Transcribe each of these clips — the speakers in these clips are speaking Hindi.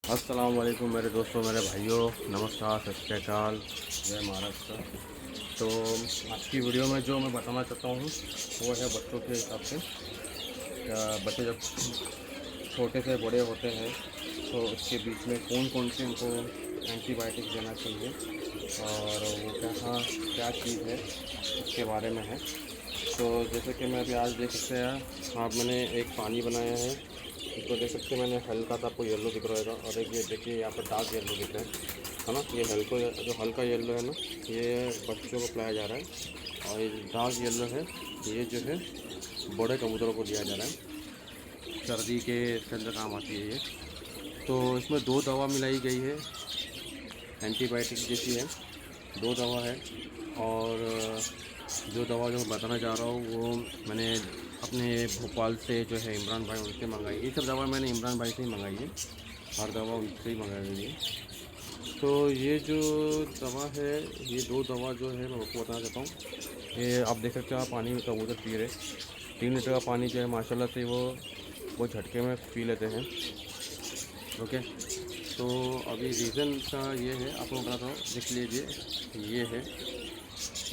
अस्सलाम वालेकुम मेरे दोस्तों, मेरे भाइयों, नमस्कार, सत श्री अकाल, जय महाराष्ट्र। तो आज की वीडियो में जो मैं बताना चाहता हूँ वो है बच्चों के हिसाब से। बच्चे जब छोटे से बड़े होते हैं तो उसके बीच में कौन कौन से इनको एंटीबायोटिक देना चाहिए और वो क्या चीज़ है उसके बारे में है। तो जैसे कि मैं अभी आज देख सकते हैं, आप मैंने एक पानी बनाया है, इसको देख सकते हैं। मैंने हल्का सा आपको येलो दिख रहेगा और एक ये देखिए यहाँ पर डार्क येलो दिख रहा है ना। ये हल्का येलो है ना, ये बच्चों को पिलाया जा रहा है और ये डार्क येलो है ये जो है बड़े कबूतरों को दिया जा रहा है। सर्दी के इसके अंदर काम आती है ये। तो इसमें दो दवा मिलाई गई है, एंटीबायोटिक जैसी है, दो दवा है। और जो दवा जो मैं बताना चाह रहा हूँ वो मैंने अपने भोपाल से जो है इमरान भाई उनसे मंगाई। ये सब दवा मैंने इमरान भाई से ही मंगाई है, हर दवा उनसे ही मंगाई गई है। तो ये जो दवा है, ये दो दवा जो है मैं आपको बताना चाहता हूँ। ये आप देख सकते हो, आप पानी कबूतर पी रहे, 3 लीटर का पानी जो है माशाल्लाह से वो झटके में पी लेते हैं। ओके, तो अभी रीज़न का ये है, आपको बताता हूँ, देख लीजिए। ये है,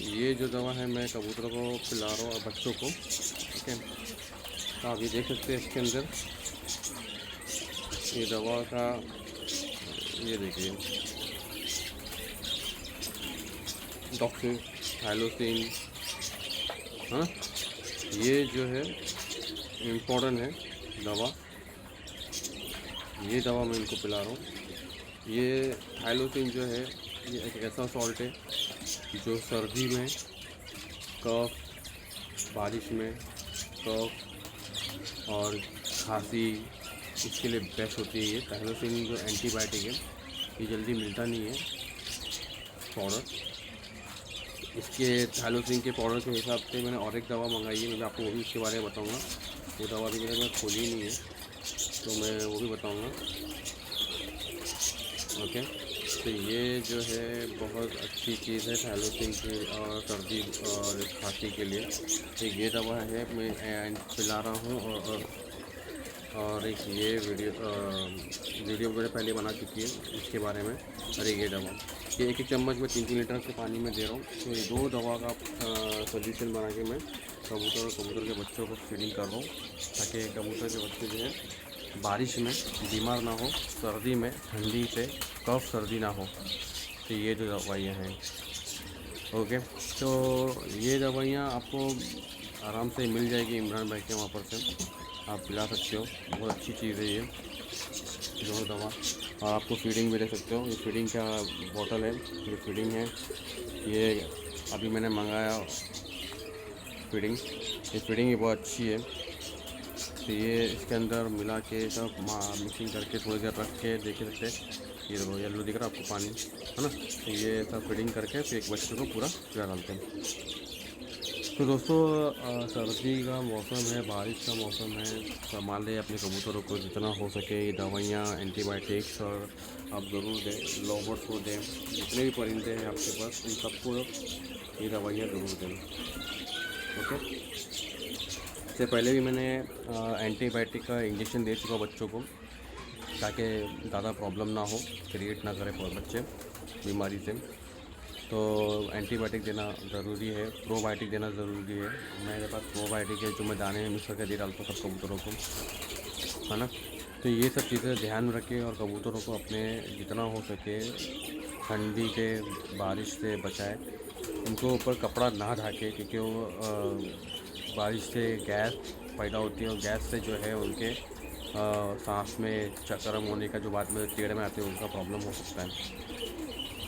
ये जो दवा है मैं कबूतरों को पिला रहा हूँ और बच्चों को। ओके, तो आप ये देख सकते हैं इसके अंदर ये दवा का, ये देखिए डॉक्टर थाइलोसिन। हाँ, ये जो है इम्पोर्टेंट है दवा, ये दवा मैं इनको पिला रहा हूँ। ये थाइलोसिन जो है ये एक ऐसा सॉल्ट है जो सर्दी में कफ, बारिश में कफ और खांसी, इसके लिए बेस्ट होती है। ये थाइलोसिन जो एंटीबायोटिक है, ये जल्दी मिलता नहीं है पाउडर। इसके थाइलोसिन के पाउडर के हिसाब से मैंने और एक दवा मंगाई है, मैं आपको वो भी उसके बारे में बताऊंगा। वो दवा भी मैंने खोली नहीं है तो मैं वो भी बताऊंगा। ओके, तो ये जो है बहुत अच्छी चीज़ है थाइलोसिन की और सर्दी और खांसी के लिए। तो ये दवा है मैं पिला रहा हूँ। और एक ये वीडियो मैंने पहले बना चुकी है इसके बारे में। और ये दवा ये एक चम्मच में 3-3 लीटर के पानी में दे रहा हूँ। तो ये दो दवा का सोल्यूशन बना के मैं कबूतर के बच्चों को फीडिंग कर रहा हूँ, ताकि कबूतर के बच्चे जो है बारिश में बीमार ना हो, सर्दी में ठंडी से कफ सर्दी ना हो। तो ये जो दवाइयाँ हैं, ओके, तो ये दवाइयाँ आपको आराम से मिल जाएगी इमरान भाई के वहाँ पर से, आप पिला सकते हो। बहुत अच्छी चीज़ है ये दोनों दवा। और आपको फीडिंग भी दे सकते हो। ये फीडिंग का बॉटल है, ये फीडिंग है, ये अभी मैंने मंगाया फीडिंग। ये फीडिंग भी बहुत अच्छी है। तो ये इसके अंदर मिला के सब मिक्सिंग करके थोड़ी देर रख के देख सकते हैं। ये देखो येलो दिख रहा है आपको पानी, है ना। तो ये सब फीडिंग करके फिर एक बच्चे को पूरा पिला डालते हैं। तो दोस्तों, सर्दी का मौसम है, बारिश का मौसम है, संभालें अपने कबूतरों को जितना हो सके। ये दवाइयाँ, एंटीबायोटिक्स और आप ज़रूर दें, लॉबर्स को दें, जितने भी परिंदे हैं आपके पास उन सबको ये दवाइयाँ ज़रूर दें। ओके, इससे पहले भी मैंने एंटीबायोटिक का इंजेक्शन दे चुका बच्चों को, ताकि ज़्यादा प्रॉब्लम ना हो, क्रिएट ना करे बच्चे बीमारी से। तो एंटीबायोटिक देना ज़रूरी है, प्रोबायोटिक देना ज़रूरी है। मेरे पास प्रोबायोटिक है जो मैं दाने में मिक्स करके दे डालता हूँ सब कबूतरों को, है ना। तो ये सब चीज़ें ध्यान में रखें और कबूतरों को अपने जितना हो सके ठंडी के, बारिश से बचाएं। उनको ऊपर कपड़ा ना ढाके, क्योंकि वो बारिश से गैस पैदा होती है और गैस से जो है उनके सांस में चक्कर होने का, जो बाद में टेढ़ में आते हैं, उनका प्रॉब्लम हो सकता है।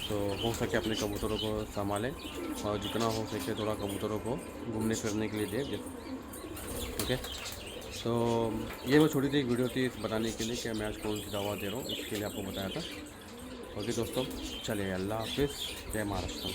तो हो सके अपने कबूतरों को संभालें और जितना हो सके थोड़ा कबूतरों को घूमने फिरने के लिए दें। ओके, तो ये वो छोटी सी एक वीडियो थी बताने के लिए कि मैं आज कौन सी दवा दे रहा हूँ, इसके लिए आपको बताया था। ओके दोस्तों, चलिए, अल्लाह हाफिज़, जय महाराष्ट्र।